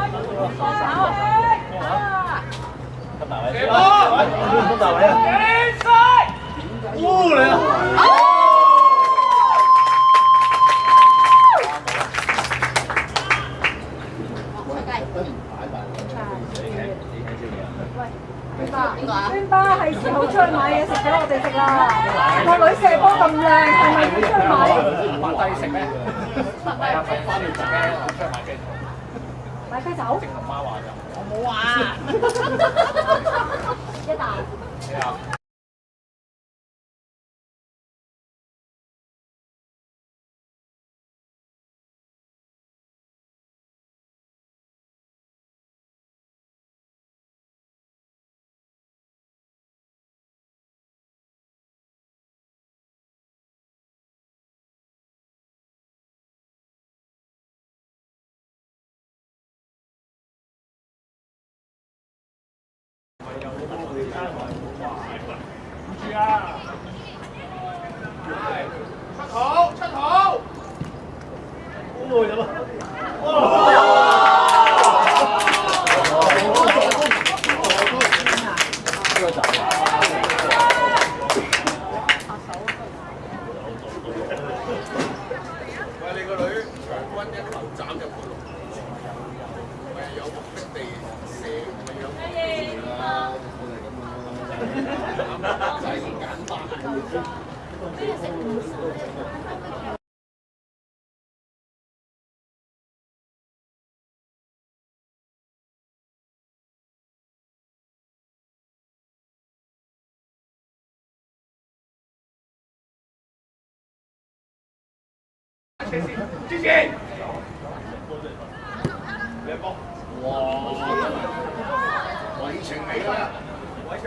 咁大位，咁大位啊！嚟啊！娟巴係時候出去買嘢食俾我哋食啦！個女射波咁靚，係咪要出去買？買低食咩？係啊，翻嚟食嘅，出去買雞頭。買雞酒？正同媽話就。我冇話。一啖。係啊。住啊！出口！哦，有啊！呢個就喂，你個女場均一球斬入嗰度，咪有目的地射，咪有啦。就係咁簡單。支持！兩波。哇！偉情嚟㗎啦，偉情。